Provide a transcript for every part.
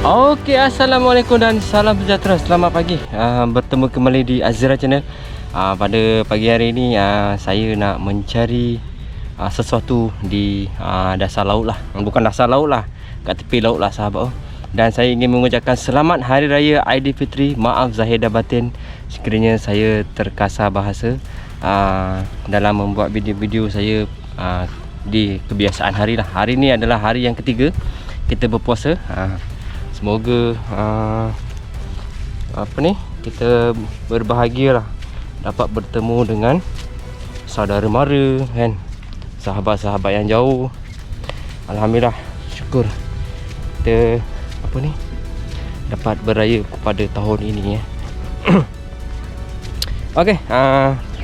Okey, Assalamualaikum dan salam sejahtera. Selamat pagi. Bertemu kembali di Azira Channel. Pada pagi hari ini saya nak mencari sesuatu di dasar laut lah. Bukan dasar laut lah, kat tepi laut lah sahabat. Dan saya ingin mengucapkan selamat Hari Raya Aidilfitri. Maaf zahir dan batin sekiranya saya terkasar bahasa dalam membuat video-video saya di kebiasaan hari lah. Hari ni adalah hari yang ketiga kita berpuasa. Semoga kita berbahagia lah, dapat bertemu dengan saudara mara kan, sahabat-sahabat yang jauh. Alhamdulillah, syukur kita dapat beraya pada tahun ini ya. Okey,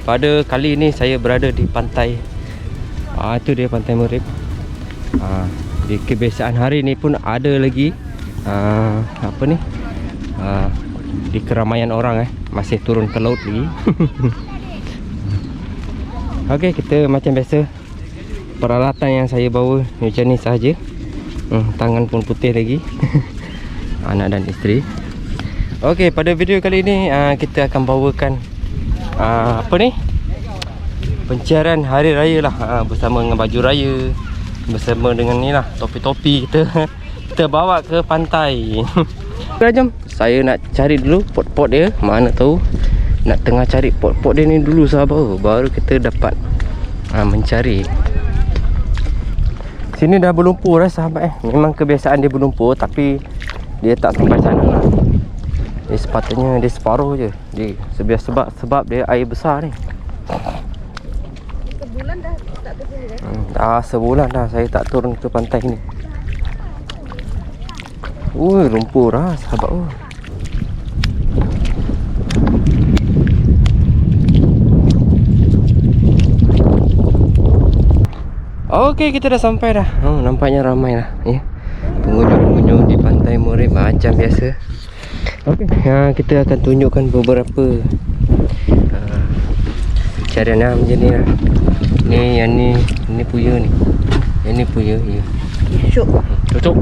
pada kali ini saya berada di pantai. Itu dia Pantai Merib. Di kebiasaan hari ni pun ada lagi di keramaian orang masih turun ke laut lagi. Okey, kita macam biasa, peralatan yang saya bawa macam ni sahaja. Tangan pun putih lagi. Anak dan isteri. Okey, pada video kali ini kita akan bawakan pencarian hari raya lah, bersama dengan baju raya, bersama dengan ni lah topi-topi kita bawa ke pantai. Jom, saya nak cari dulu pot-pot dia. Mana tahu nak tengah cari pot-pot dia ni dulu sahabat, baru kita dapat mencari. Sini dah berlumpur dah sahabat. Memang kebiasaan dia berlumpur, tapi dia tak sampai sana lah. Dia sepatutnya dia separuh je. Dia sebab dia air besar ni. Sebulan dah tak ke sini sebulan dah saya tak turun ke pantai ni. Lumpur lah sahabat. Okey, kita dah sampai dah. Nampaknya ramai lah ya, pengunjung-pengunjung di Pantai Merib macam biasa. Okey, kita akan tunjukkan beberapa carian macam ni lah. Yang ni puya ni. Yang ni puya ya. Cocok.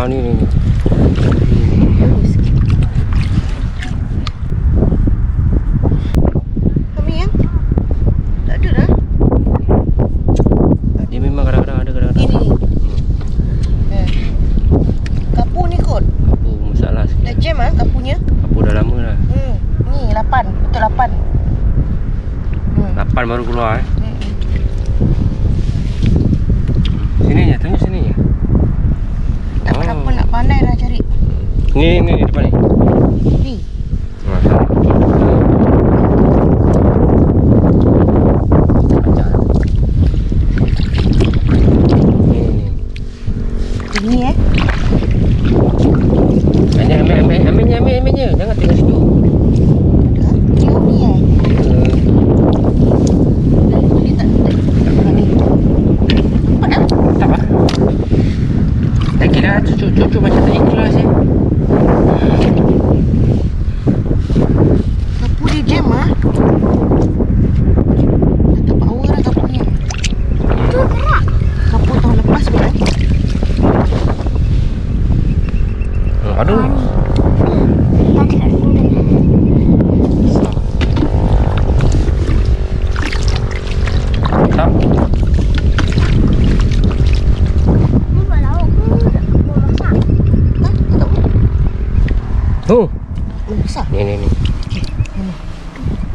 Ni. Kami yang tak ada dah. Dia memang kadang-kadang ada, kadang-kadang ini. Kapu ni kot. Kapu masalah sikit. Dah jam kapunya. Kapu dah lama dah. Ni 8, betul 8. 8 baru keluar Sini je, tunjuk sini je. Tak apa-apa, nak pandai dah cari. Ni depan ni. Ni. Ini Ambilnya. Jangan tinggal situ. Ni Ni tak. Tak apa. Tak kira cucuk macam tak ikhlas ya. Kapu dia jam Dah tak power dah kapunya. Tu kerak. Kapu tahun lepas pun Aduh. Tak. besar. Ni.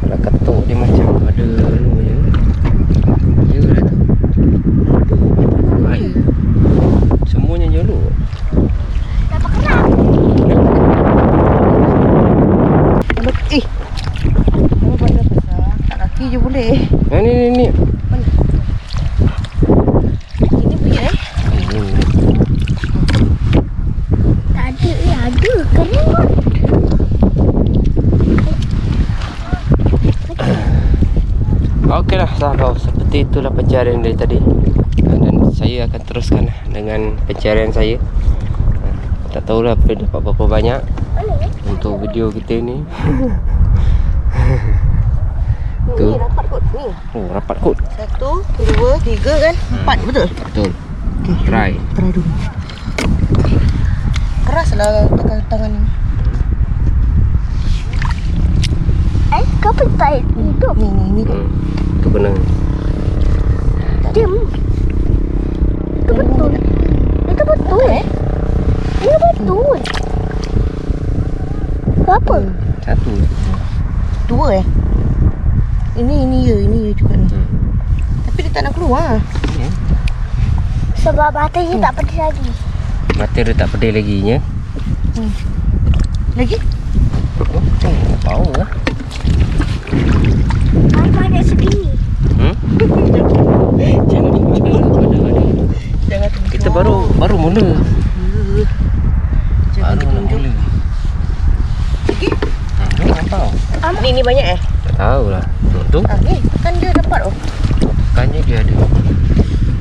Kalau ketuk dia macam ada anu je. Ya lah tu. Baik. Semuanya nyeluk. Dapat kerang. Kalau pada besar, tak kaki je boleh. Ni. Mana? seperti itulah pencarian dari tadi. Dan saya akan teruskan dengan pencarian saya. Tak tahulah dapat berapa banyak untuk video kita ni. Ni rapat kot ni. Oh, rapat kot. 1, 2, 3 kan? 4 betul? Betul. Okey. Try. Try dulu. Keraslah tekan tangan ni. Kau petai hidup. Ni. Tu kena. Diam. Itu betul. Itu betul. Itu betul. Berapa? Satu. 2 Ini ya juga ni. Tapi dia tak nak keluar. Sebab mata dia tak pedih lagi. Mata dia tak pedih lagi nya. Lagi? Bau lah. Mama ada segini. Jangan Ada. Jangan tunjuk. Kita baru mula. Jangan Baru nak tunjuk. mula. Lagi? Apa? Ni banyak Tak tahulah. Tu Ni kan dia dapat oh. kannya dia ada.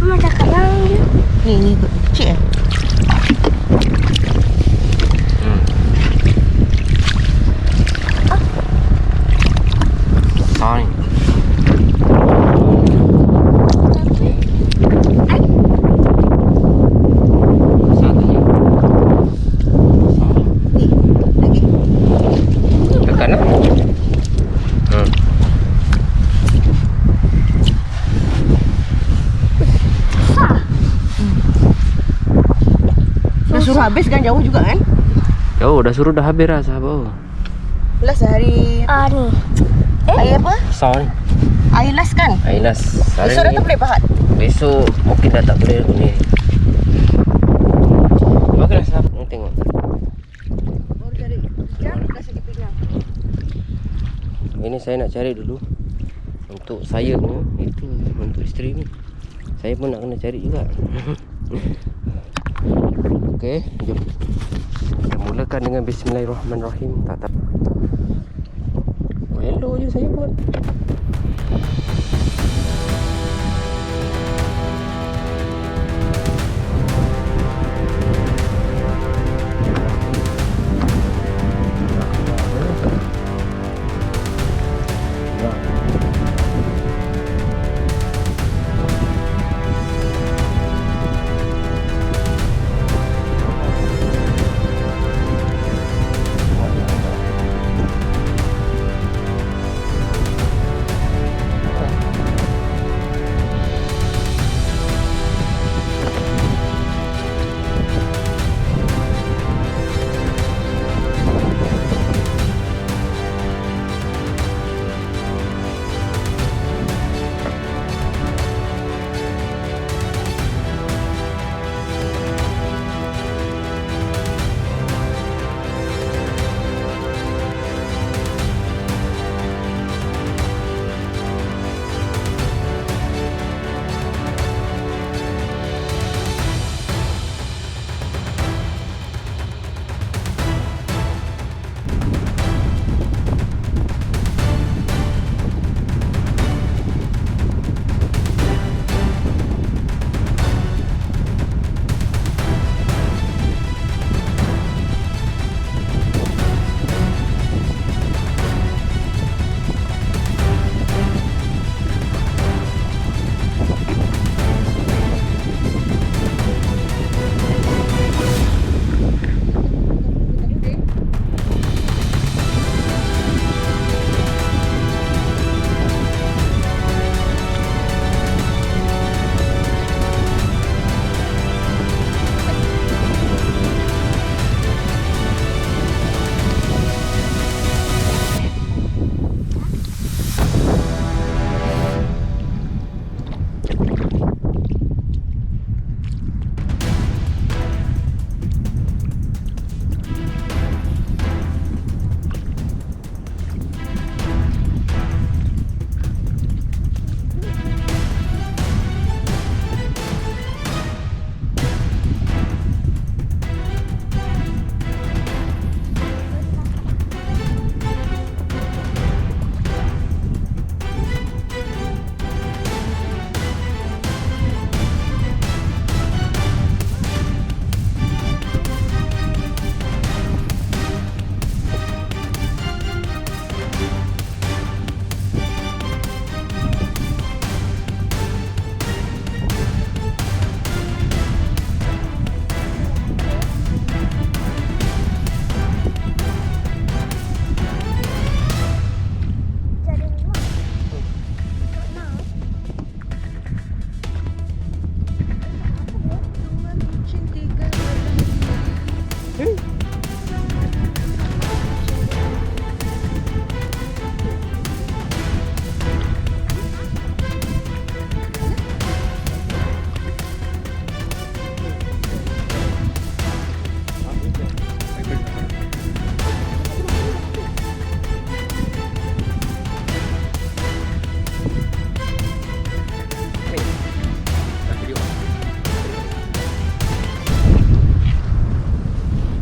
Mama cakap yang dia. Ni kecil Besar ni. Besar tak je? Besar. Ni lagi. Tekan lah. Dah suruh habis kan, jauh juga kan? Oh, dah suruh dah habis dah sahabat. Last hari Ni. air apa? Besar ni. Air last kan? Ainas. Besok dah tak boleh pahat. Besok mungkin dah tak boleh ni. Baguslah sahabat. Ni tengok. Baru cari. Jam dah sakit pinggang. Ini saya nak cari dulu. Untuk saya punya, itu untuk isteri ni. Saya pun nak kena cari juga. Okey, jom. Kita mulakan dengan bismillahirrahmanirrahim. Tak. Oh, hello je saya buat.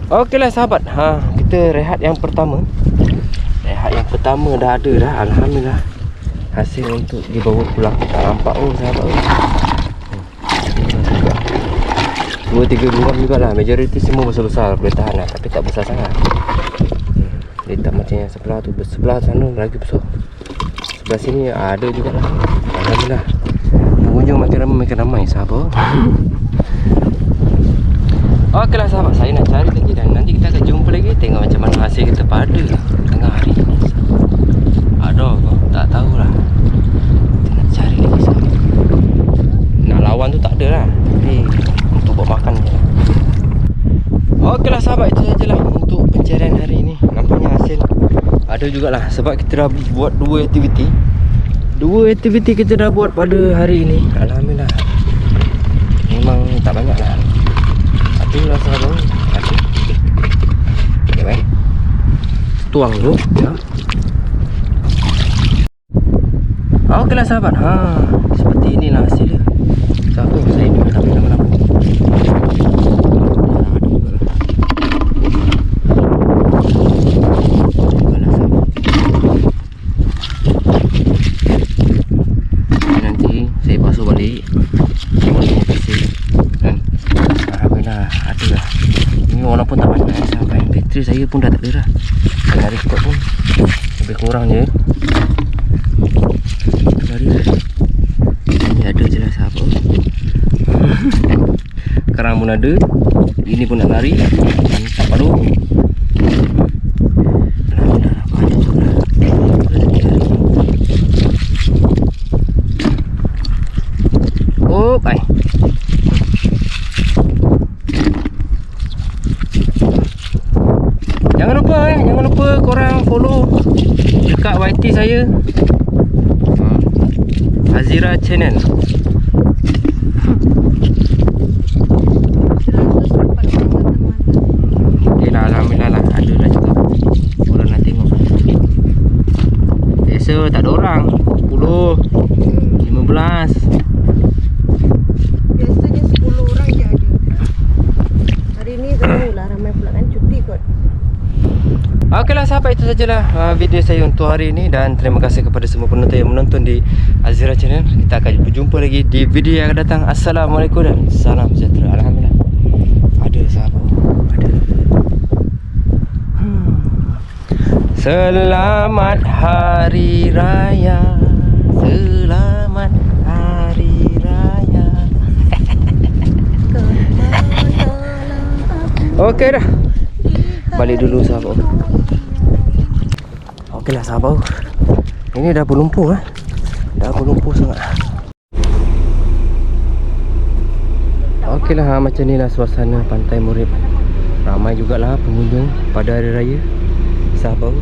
Okeylah sahabat, kita rehat yang pertama. Rehat yang pertama dah ada dah, alhamdulillah. Hasil untuk dibawa pulang. Tak nampak sahabat. 2-3 buang jugalah. Majoriti semua besar-besar, boleh tahan lah, tapi tak besar sangat. Dia tak macam yang sebelah tu. Sebelah sana lagi besar. Sebelah sini ada jugalah. Alhamdulillah. Pengunjung makin ramai sahabat. Okeylah sahabat, saya nak cari lagi dan nanti kita akan jumpa lagi. Tengok macam mana hasil kita pada tengah hari ni. Aduh, tak tahulah. Kita nak cari lagi sahabat. Nak lawan tu tak ada lah, tapi untuk buat makan je lah. Okeylah sahabat, itu sajalah untuk pencarian hari ni. Nampaknya hasil ada jugalah, sebab kita dah buat 2 aktiviti. 2 aktiviti kita dah buat pada hari ini. Alhamdulillah. Memang tak banyak lah, itulah sahabat. Ada. Okay, baik. Tuang dulu ya. Okeylah sahabat. Seperti inilah hasil dia. Satu saya ni tapi lama-lama. Nanti saya basuh balik. Ada lah. Ini walaupun tak banyak sampai bateri saya pun dah tak ada dah. Hari record pun lebih kurang je. Hari ini ada je lah sahabat. Kerang pun ada. Ini pun nak lari. Mantap padu. Alhamdulillah banyak tu lah. Oh, bye. Jangan lupa korang follow dekat YT saya, Azira Channel. Okay lah, alhamdulillah lah, ada lah juga orang nak tengok. Biasa tak ada orang, 10, 15. Biasanya 10 orang je ada. Hari ni barulah ramai pula kan, cuti kot. Okeylah sahabat, itu sajalah video saya untuk hari ini. Dan terima kasih kepada semua penonton yang menonton di Azira Channel. Kita akan berjumpa lagi di video yang akan datang. Assalamualaikum dan salam sejahtera. Alhamdulillah. Ada sahabat, ada. Selamat Hari Raya. Selamat Hari Raya. Okey dah. Balik dulu sahabat. Okeylah sahabat. Ini dah berlumpur Dah berlumpur sangat. Okeylah, macam ni lah suasana Pantai Murid. Ramai jugalah pengunjung pada hari raya sahabat.